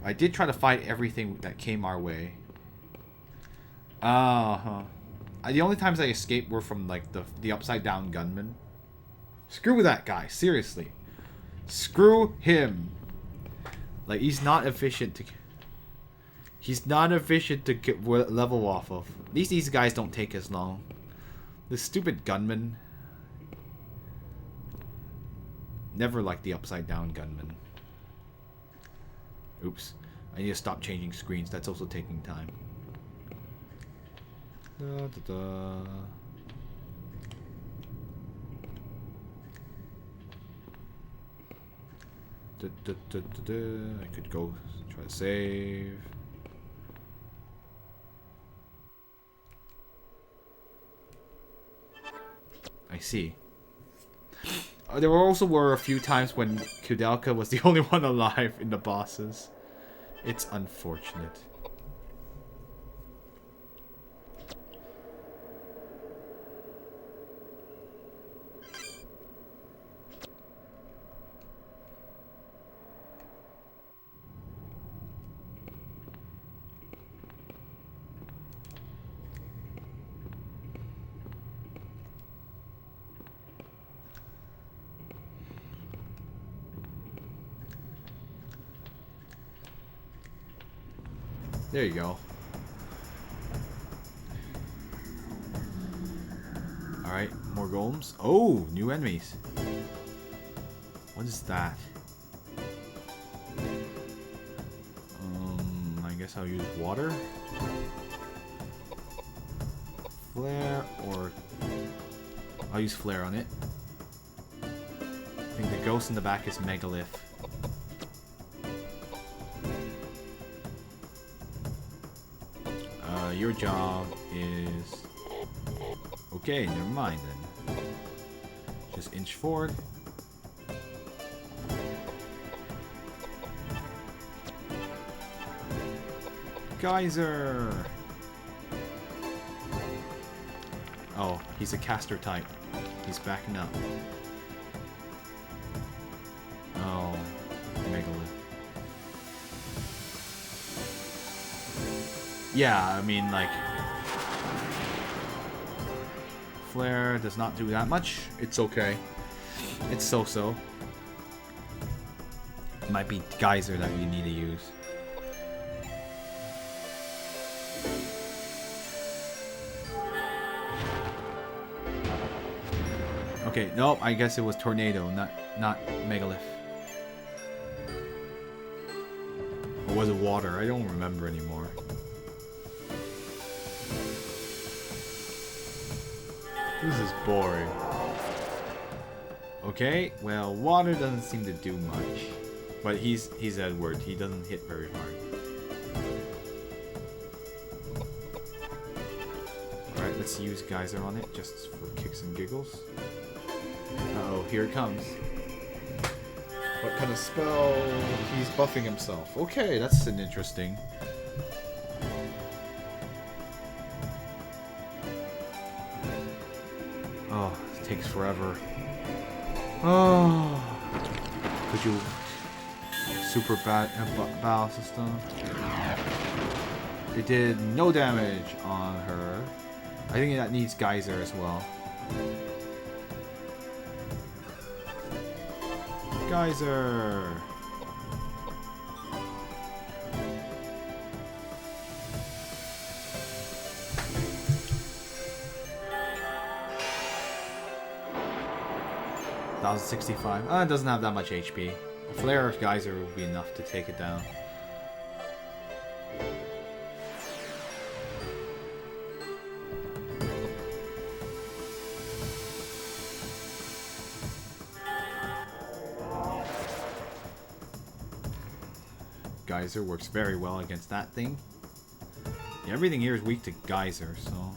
I did try to fight everything that came our way. The only times I escaped were from like the upside down gunman. Screw that guy, seriously. Screw him. Like he's not efficient to. He's not efficient to get level off of. At least these guys don't take as long. This stupid gunman. Never liked the upside down gunman. Oops. I need to stop changing screens. That's also taking time. Da, da, da. Da, da, da, da, da. I could go try to save. I see. There also were a few times when Koudelka was the only one alive in the bosses. It's unfortunate. There you go. Alright, more golems. Oh, new enemies. What is that? I guess I'll use water. Flare, or I'll use flare on it. I think the ghost in the back is megalith. Your job is... Okay, never mind then. Just inch forward. Geyser! Oh, he's a caster type. He's backing up. Oh, megalith. Yeah, I mean, like... Flare does not do that much. It's okay. It's so-so. It might be Geyser that you need to use. Okay, nope, I guess it was Tornado, not Megalith. Or was it Water? I don't remember anymore. This is boring. Okay, well, water doesn't seem to do much. But he's Edward. He doesn't hit very hard. Alright, let's use Geyser on it just for kicks and giggles. Uh-oh, here it comes. What kind of spell? He's buffing himself. Okay, that's an interesting... Oh, it takes forever. Oh, could you super bad battle system? It did no damage on her. I think that needs Geyser as well. Geyser. That was 65. It doesn't have that much HP. A flare of Geyser would be enough to take it down. Geyser works very well against that thing. Yeah, everything here is weak to Geyser, so...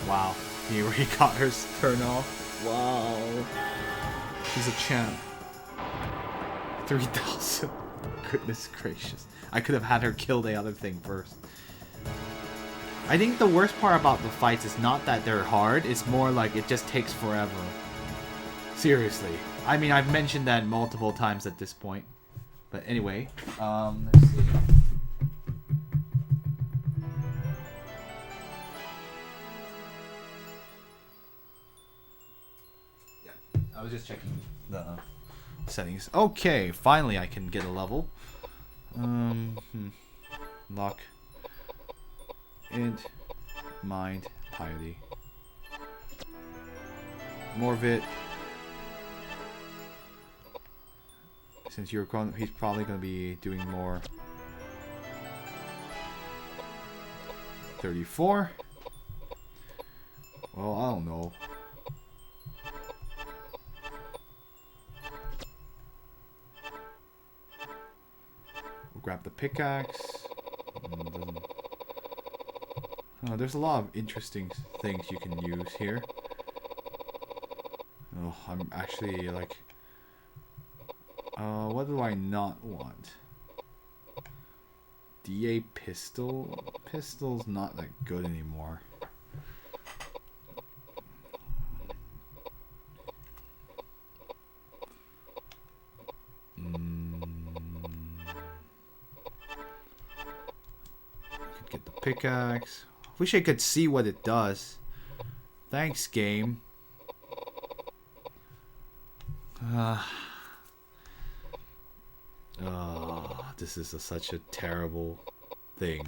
Wow, he already got her turn off. Wow. She's a champ. 3,000. Goodness gracious. I could have had her kill the other thing first. I think the worst part about the fights is not that they're hard, it's more like it just takes forever. Seriously. I mean, I've mentioned that multiple times at this point. But anyway, let's see. Yeah, I was just checking the settings. Okay, finally I can get a level. Lock. Int. Mind. Piety. More of it. Since he's probably going to be doing more. 34. Well, I don't know. We'll grab the pickaxe. Oh, there's a lot of interesting things you can use here. Oh, I'm actually like... what do I not want? DA pistol? Pistol's not that good anymore. Could get the pickaxe. Wish I could see what it does. Thanks, game. This is such a terrible thing.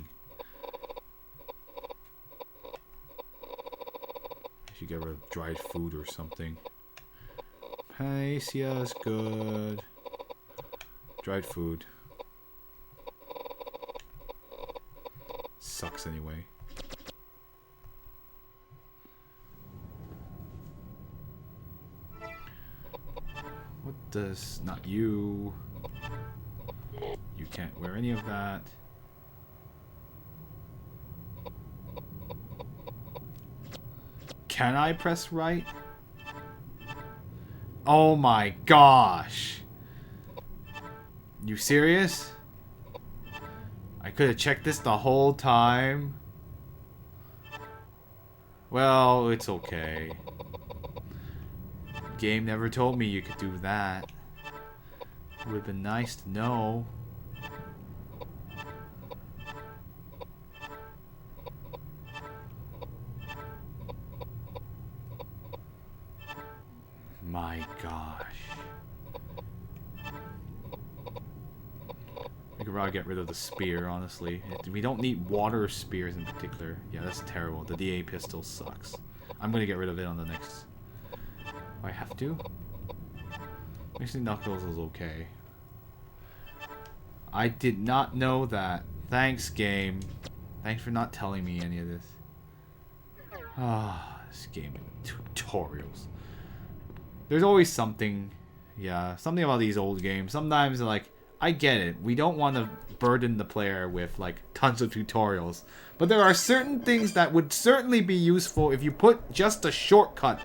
I should get rid of dried food or something. Panacea is good. Dried food. Sucks anyway. What does... Not you. You can't wear any of that. Can I press right? Oh my gosh. You serious? I could have checked this the whole time. Well, it's okay. Game never told me you could do that. Would have been nice to know. My gosh. We could probably get rid of the spear, honestly. We don't need water spears in particular. Yeah, that's terrible. The DA pistol sucks. I'm gonna get rid of it on the next... I have to? Mixing Knuckles is okay. I did not know that. Thanks, game. Thanks for not telling me any of this. Ah, this game and tutorials. There's always something, yeah, something about these old games. Sometimes, like, I get it. We don't want to burden the player with, like, tons of tutorials. But there are certain things that would certainly be useful if you put just a shortcut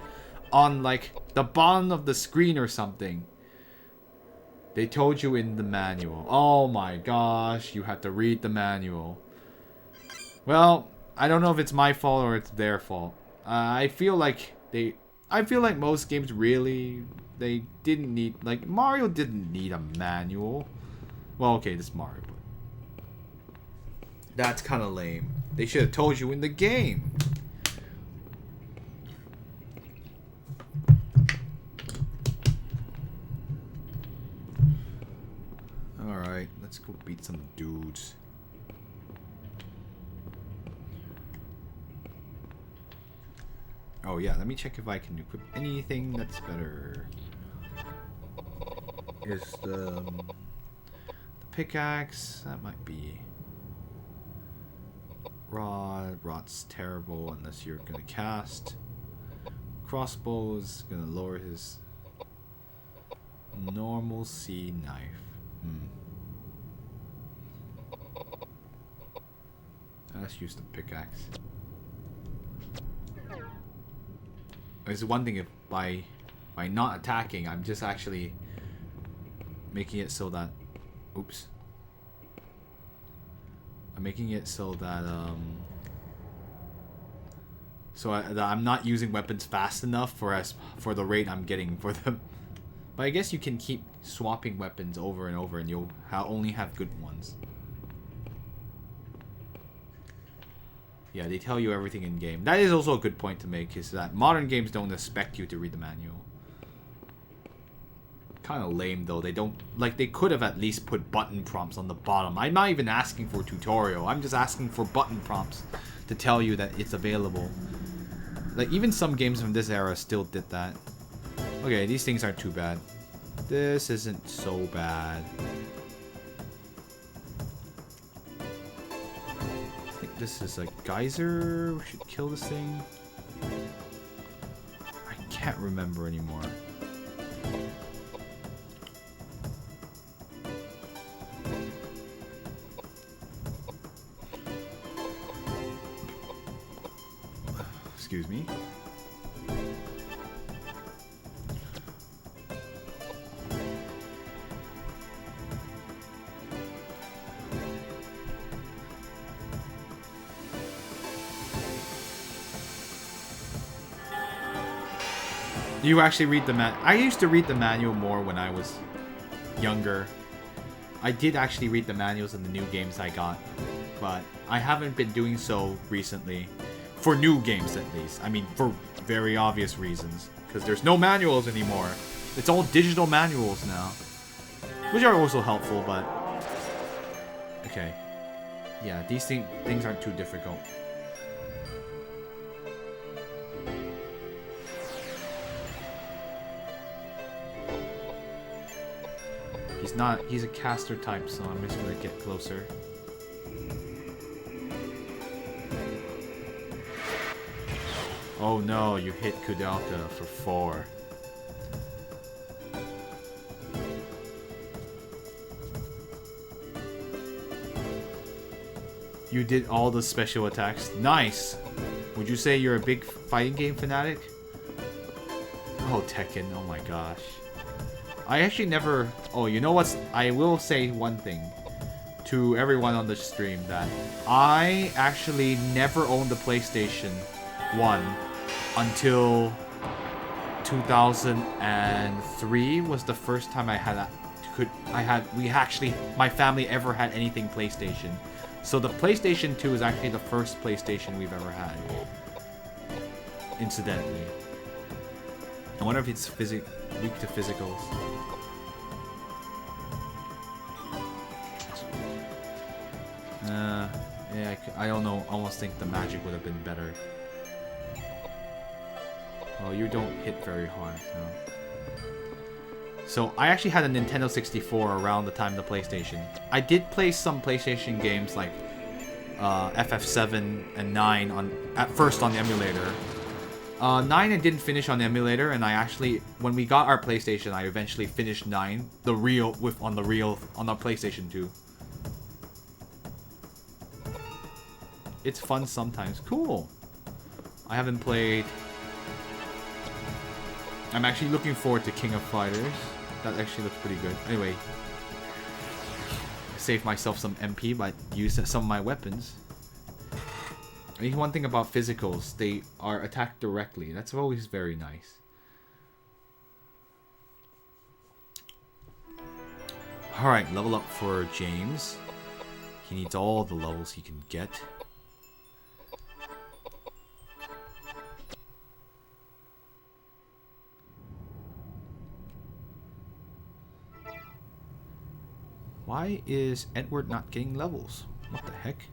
on, like, the bottom of the screen or something. They told you in the manual. Oh my gosh, you had to read the manual. Well, I don't know if it's my fault or it's their fault. I feel like most games really, they didn't need, like, Mario didn't need a manual. Well, okay, this is Mario, but that's kind of lame. They should have told you in the game. Alright, let's go beat some dudes. Oh yeah, let me check if I can equip anything that's better. Is the pickaxe, that might be rod. Rod's terrible unless you're gonna cast. Crossbow is gonna lower his normal C knife. Let's use the pickaxe. There's one thing, if by not attacking, I'm just actually making it so that, oops. I'm making it so that So I'm not using weapons fast enough for the rate I'm getting for them. But I guess you can keep swapping weapons over and over and you'll only have good ones. Yeah, they tell you everything in game. That is also a good point to make, is that modern games don't expect you to read the manual. Kind of lame though. They don't, like, they could have at least put button prompts on the bottom. I'm not even asking for a tutorial. I'm just asking for button prompts to tell you that it's available. Like, even some games from this era still did that. Okay, these things aren't too bad. This isn't so bad. I think this is a geyser. We should kill this thing. I can't remember anymore. Excuse me. You actually read the I used to read the manual more when I was younger. I did actually read the manuals in the new games I got, but I haven't been doing so recently. For new games, at least. I mean, for very obvious reasons. Because there's no manuals anymore. It's all digital manuals now. Which are also helpful, but... Okay. Yeah, these things aren't too difficult. He's a caster type, so I'm just gonna get closer. Oh no, you hit Koudelka for 4. You did all the special attacks. Nice! Would you say you're a big fighting game fanatic? Oh, Tekken, oh my gosh. I actually never... Oh, you know what? I will say one thing to everyone on the stream, that I actually never owned the PlayStation 1 until 2003 was the first time I had my family ever had anything PlayStation. So the PlayStation 2 is actually the first PlayStation we've ever had. Incidentally. I wonder if it's weak to physicals. Yeah, I don't know. I almost think the magic would have been better. Well, you don't hit very hard, no. So, I actually had a Nintendo 64 around the time of the PlayStation. I did play some PlayStation games like FF7 and 9 at first on the emulator. 9 I didn't finish on the emulator, and I actually, when we got our PlayStation, I eventually finished 9, on the PlayStation 2. It's fun sometimes. Cool. I haven't played... I'm actually looking forward to King of Fighters. That actually looks pretty good. Anyway. I saved myself some MP by using some of my weapons. I think one thing about physicals, they are attacked directly. That's always very nice. Alright, level up for James. He needs all the levels he can get. Why is Edward not getting levels? What the heck?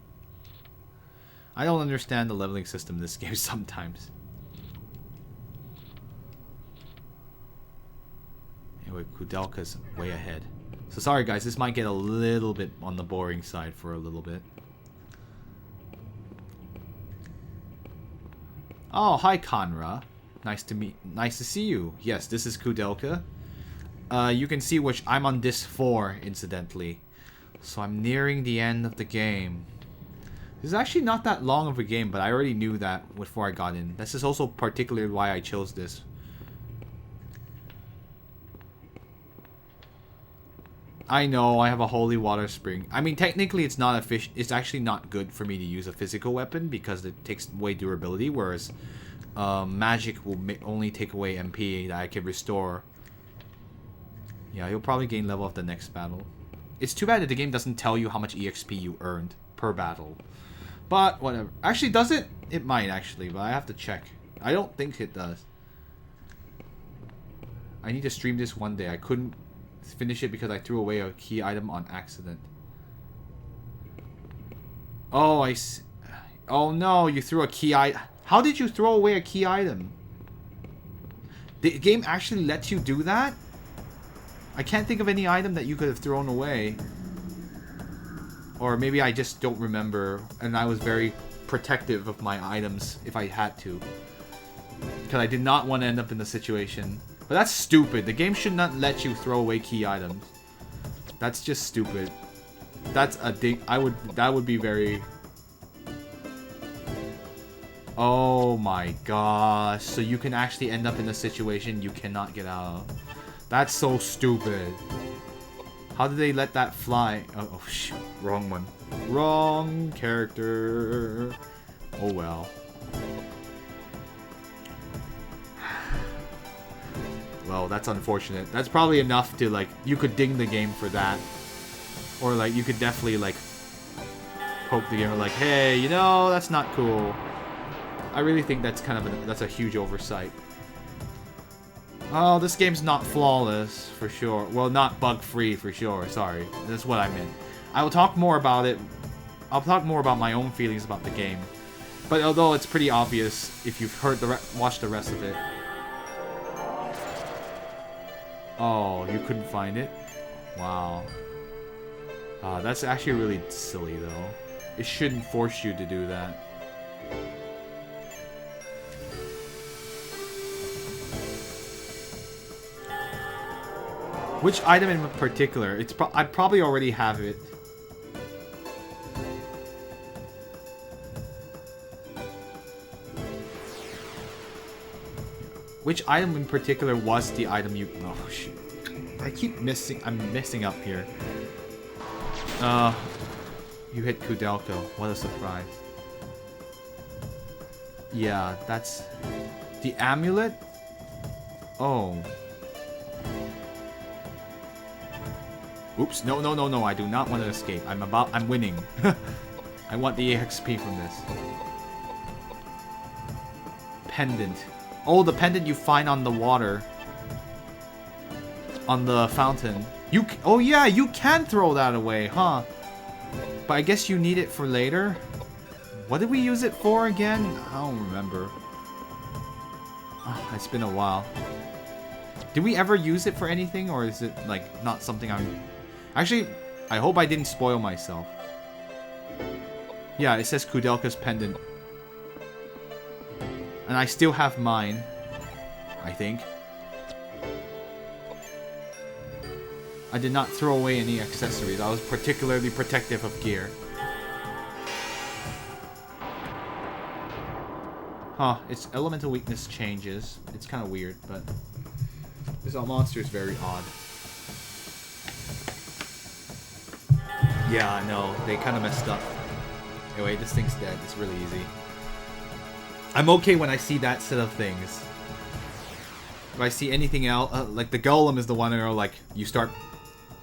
I don't understand the leveling system in this game sometimes. Anyway, Koudelka's way ahead. So sorry guys, this might get a little bit on the boring side for a little bit. Oh, hi Conra. Nice to see you. Yes, this is Koudelka. You can see which I'm on disc 4, incidentally. So I'm nearing the end of the game. This is actually not that long of a game, but I already knew that before I got in. This is also particularly why I chose this. I know, I have a holy water spring. I mean, technically it's not efficient. It's actually not good for me to use a physical weapon because it takes away durability, whereas magic will only take away MP that I can restore. Yeah, you'll probably gain level of the next battle. It's too bad that the game doesn't tell you how much EXP you earned per battle. But, whatever. Actually, does it? It might, actually, but I have to check. I don't think it does. I need to stream this one day. I couldn't finish it because I threw away a key item on accident. Oh, I see. Oh no, you threw a key item. How did you throw away a key item? The game actually lets you do that? I can't think of any item that you could have thrown away. Or maybe I just don't remember, and I was very protective of my items if I had to. Because I did not want to end up in the situation. But that's stupid. The game should not let you throw away key items. That's just stupid. That's a ding. That would be very... Oh my gosh. So you can actually end up in a situation you cannot get out of. That's so stupid. How did they let that fly? Oh shoot. Wrong one. Wrong character. Oh well. Well, that's unfortunate. That's probably enough to, like, you could ding the game for that. Or, like, you could definitely, like, poke the game like, hey, you know, that's not cool. I really think that's kind of that's a huge oversight. Oh, this game's not flawless, for sure. Well, not bug-free, for sure. Sorry. That's what I meant. I will talk more about it. I'll talk more about my own feelings about the game. But although it's pretty obvious if you've watched the rest of it. Oh, you couldn't find it? Wow. That's actually really silly, though. It shouldn't force you to do that. Which item in particular? I probably already have it. Which item in particular was the item you... Oh, shoot. I keep missing... I'm messing up here. You hit Koudelka. What a surprise. Yeah, that's... The amulet? Oh. Oops. No, no, no, no. I do not want to escape. I'm winning. I want the XP from this. Pendant. Oh, the pendant you find on the water. On the fountain. Oh yeah, you can throw that away, huh? But I guess you need it for later. What did we use it for again? I don't remember. Oh, it's been a while. Did we ever use it for anything, or is it like not something I'm... Actually, I hope I didn't spoil myself. Yeah, it says Koudelka's pendant. And I still have mine, I think. I did not throw away any accessories. I was particularly protective of gear. Huh, its elemental weakness changes. It's kind of weird, but this monster is very odd. Yeah, I know. They kind of messed up. Anyway, this thing's dead. It's really easy. I'm okay when I see that set of things. If I see anything else, like the golem is the one where like you start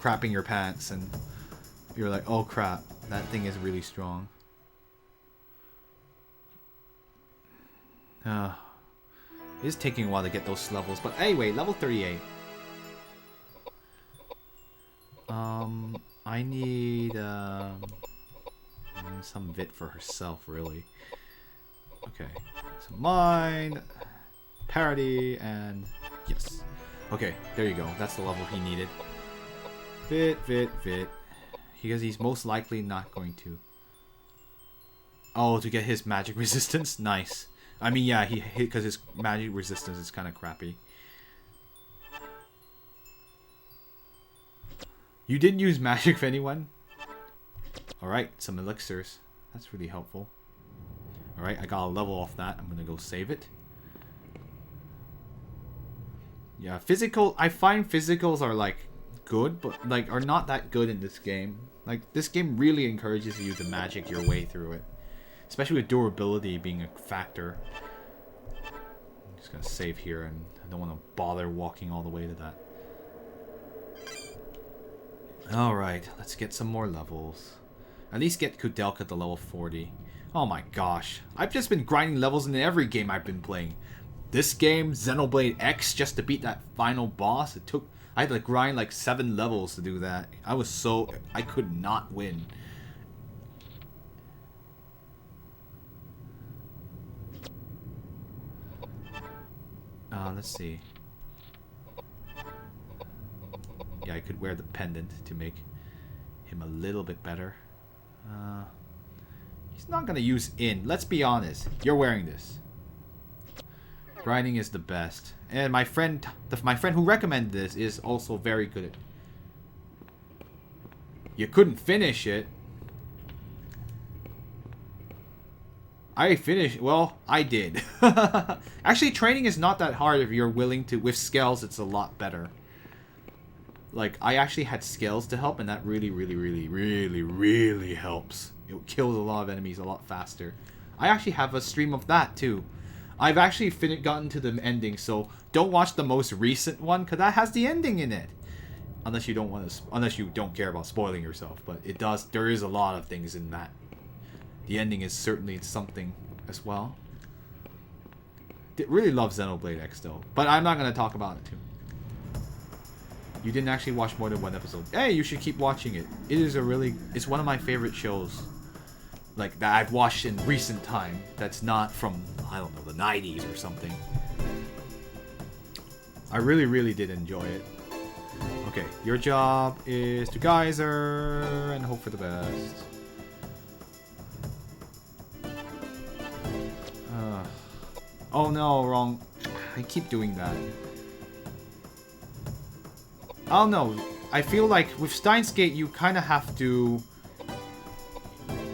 crapping your pants and you're like, oh crap, that thing is really strong. It is taking a while to get those levels, but anyway, level 38. I need some Vit for herself, really. Okay, so mine, parody, and yes. Okay, there you go. That's the level he needed. Vit. Because he's most likely not going to. Oh, to get his magic resistance? Nice. I mean, yeah, he hit because his magic resistance is kind of crappy. You didn't use magic for anyone? Alright, some elixirs. That's really helpful. Alright, I got a level off that. I'm gonna go save it. Yeah, physical... I find physicals are, like, good, but like are not that good in this game. Like this game really encourages you to magic your way through it, especially with durability being a factor. I'm just gonna save here, and I don't want to bother walking all the way to that. All right, let's get some more levels. At least get Koudelka to level 40. Oh my gosh, I've just been grinding levels in every game I've been playing. This game, Xenoblade X, just to beat that final boss, I had to grind like 7 levels to do that. I could not win. Let's see. Yeah, I could wear the pendant to make him a little bit better. He's not gonna use in. Let's be honest. You're wearing this. Grinding is the best. And my friend who recommended this is also very good at... You couldn't finish it. I finished... Well, I did. Actually, training is not that hard if you're willing to... With scales, it's a lot better. Like, I actually had scales to help, and that really, really, really, really, really helps. It kills a lot of enemies a lot faster. I actually have a stream of that, too. I've actually gotten to the ending, so don't watch the most recent one, because that has the ending in it. Unless you don't care about spoiling yourself, but it does. There is a lot of things in that. The ending is certainly something as well. I really love Xenoblade X though, but I'm not going to talk about it too. You didn't actually watch more than one episode. Hey, you should keep watching it. It's one of my favorite shows. Like, that I've watched in recent time. That's not from, I don't know, the 90s or something. I really, really did enjoy it. Okay, your job is to geyser and hope for the best. Oh no, wrong. I keep doing that. I don't know. I feel like with Steins Gate, you kind of have to...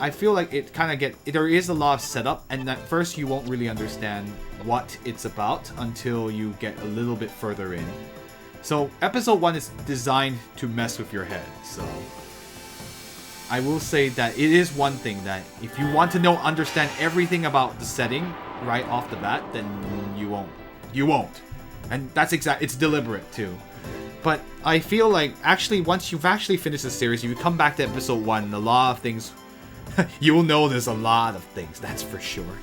I feel like it kind of there is a lot of setup, and at first you won't really understand what it's about until you get a little bit further in. So, episode 1 is designed to mess with your head, so... I will say that it is one thing that if you want to understand everything about the setting right off the bat, then you won't. You won't. And that's it's deliberate too. But I feel like actually once you've actually finished the series, you come back to episode 1, and a lot of things you will notice a lot of things, that's for sure.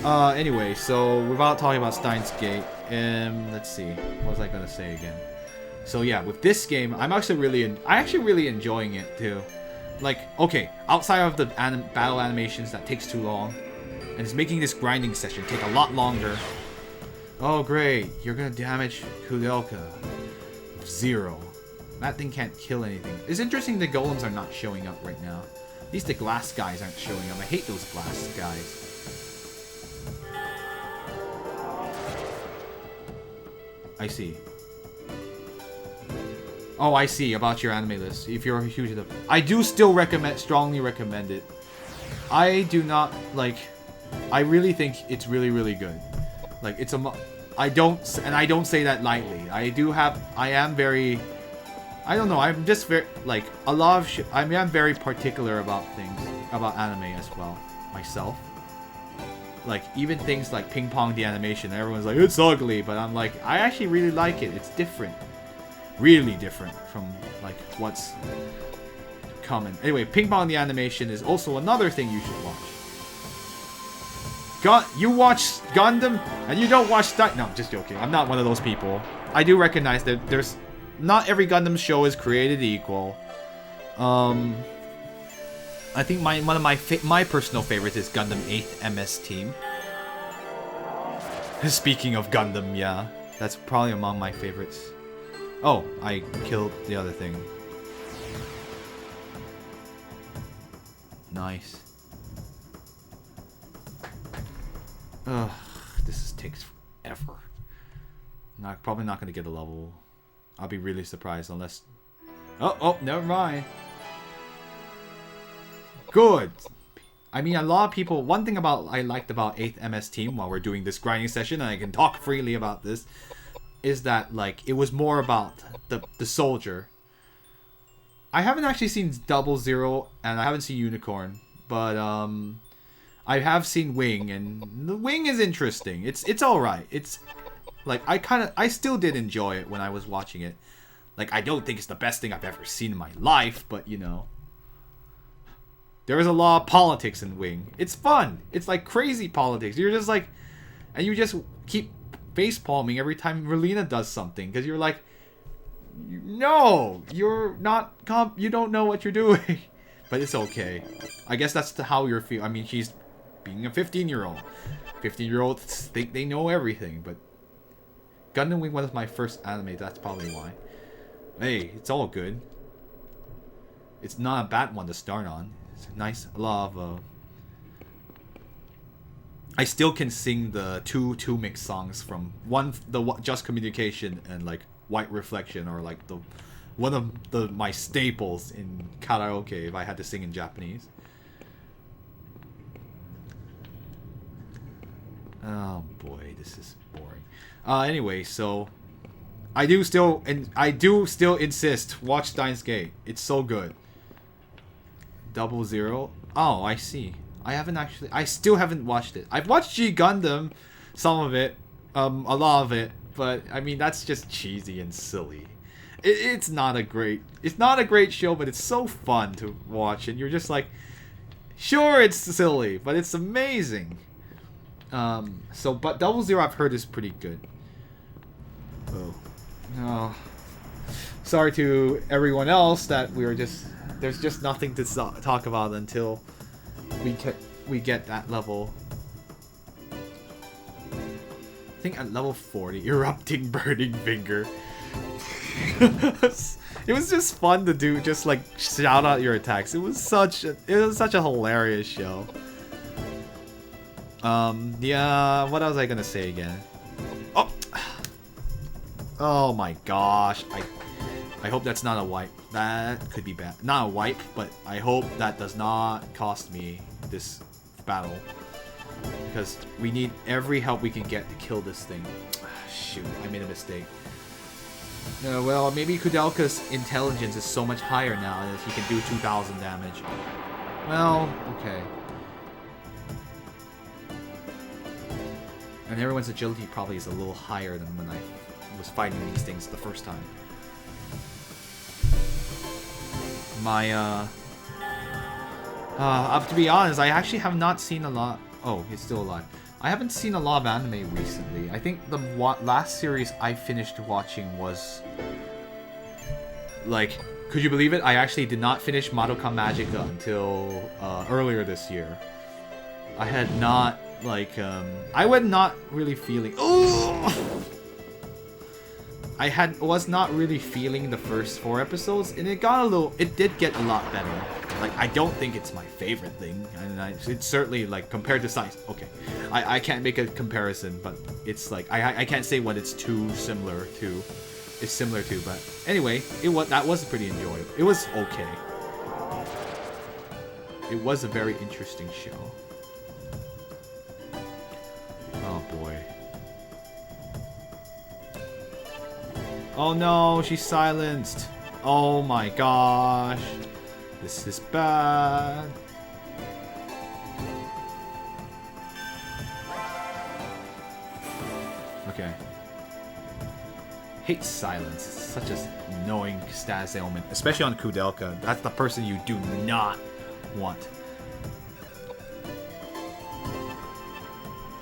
Anyway, so without talking about Steins Gate, let's see, what was I gonna say again? So yeah, with this game, I'm actually really enjoying it too. Like, okay, outside of the battle animations that takes too long, and it's making this grinding session take a lot longer. Oh great, you're gonna damage Koudelka. 0. That thing can't kill anything. It's interesting the golems are not showing up right now. At least the glass guys aren't showing up. I hate those glass guys. I see. Oh, I see about your anime list. If you're a huge enough, I do still strongly recommend it. I do not like. I really think it's really, really good. Like it's I don't say that lightly. I am very. I don't know. I'm just very like a lot of. I'm very particular about things about anime as well myself. Like even things like Ping Pong the animation. Everyone's like it's ugly, but I'm like I actually really like it. It's different. Really different from like what's common. Anyway, Ping Pong the animation is also another thing you should watch. You watch Gundam and you don't watch No, I'm just joking. I'm not one of those people. I do recognize that there's not every Gundam show is created equal. I think one of my personal favorites is Gundam 8th MS Team. Speaking of Gundam, yeah, that's probably among my favorites. Oh, I killed the other thing. Nice. Ugh, this takes forever. Probably not gonna get a level. I'll be really surprised unless... Oh, never mind. Good. I mean, a lot of people... One thing I liked about 8th MS Team while we're doing this grinding session, and I can talk freely about this. is that like it was more about the soldier. I haven't actually seen Double Zero and I haven't seen Unicorn, but I have seen Wing, and the Wing is interesting. It's all right. It's like I still did enjoy it when I was watching it. Like I don't think it's the best thing I've ever seen in my life, but you know, there is a lot of politics in Wing. It's fun. It's like crazy politics. You're just like, and you just keep face palming every time Relina does something because you're like, no, you're not you don't know what you're doing. But it's okay. I guess that's how you're feeling. I mean, she's being a 15-year-old. 15-year-olds think they know everything, but Gundam Wing was my first anime, that's probably why. Hey, it's all good. It's not a bad one to start on. It's a nice, a lot of, I still can sing the two mix songs from the Just Communication and like White Reflection, or like one of my staples in karaoke if I had to sing in Japanese. Oh boy, this is boring. Anyway, so I do still insist, watch Steins Gate. It's so good. Double Zero. Oh, I see. I still haven't watched it. I've watched G Gundam, some of it, a lot of it, but I mean that's just cheesy and silly. It's not a great show, but it's so fun to watch, and you're just like, sure, it's silly, but it's amazing. But Double Zero I've heard is pretty good. Oh, no. Sorry to everyone else that there's just nothing to talk about until we get that level. I think at level 40, erupting burning finger. It was just fun to do, just like shout out your attacks. It was such a hilarious show. Yeah, what was I gonna say again? Oh my gosh, I hope that's not a wipe. That could be bad. Not a wipe, but I hope that does not cost me this battle. Because we need every help we can get to kill this thing. Shoot, I made a mistake. Well, maybe Koudelka's intelligence is so much higher now that he can do 2,000 damage. Well, okay. And everyone's agility probably is a little higher than when I was fighting these things the first time. To be honest, I actually have not seen a lot. Oh, he's still alive. I haven't seen a lot of anime recently. I think the last series I finished watching was, like, could you believe it? I actually did not finish Madoka Magica until earlier this year. I had not, like, I was not really feeling. Oh! was not really feeling the first 4 episodes, and it did get a lot better. Like, I don't think it's my favorite thing, and it's certainly, like, compared to Science. Okay, I can't make a comparison, but it's like, I can't say what it's similar to, but anyway, that was pretty enjoyable. It was okay. It was a very interesting show. Oh boy. Oh no, she's silenced. Oh my gosh. This is bad. Okay. Hate silence. It's such an annoying status ailment, especially on Koudelka. That's the person you do not want.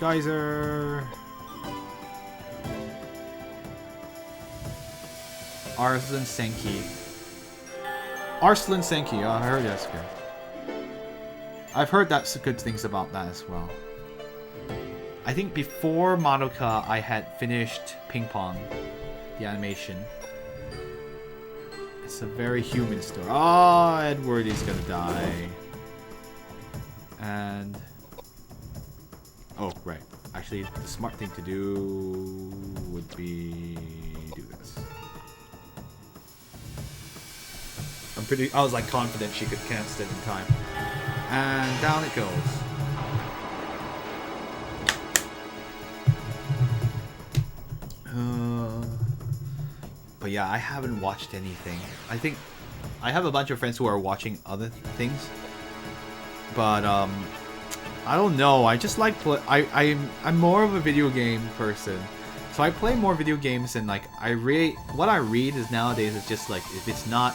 Geyser. Arslan Senki. Arslan Senki, I heard that's good. I've heard that's good things about that as well. I think before Madoka, I had finished Ping Pong, the animation. It's a very human story. Oh, Edward is gonna die. And... oh, right. Actually, the smart thing to do would be... do this. I was like confident she could cast it in time. And down it goes. But yeah, I haven't watched anything. I think I have a bunch of friends who are watching other things. But I don't know. I just like I'm more of a video game person. So I play more video games, and like what I read is nowadays is just like, if it's not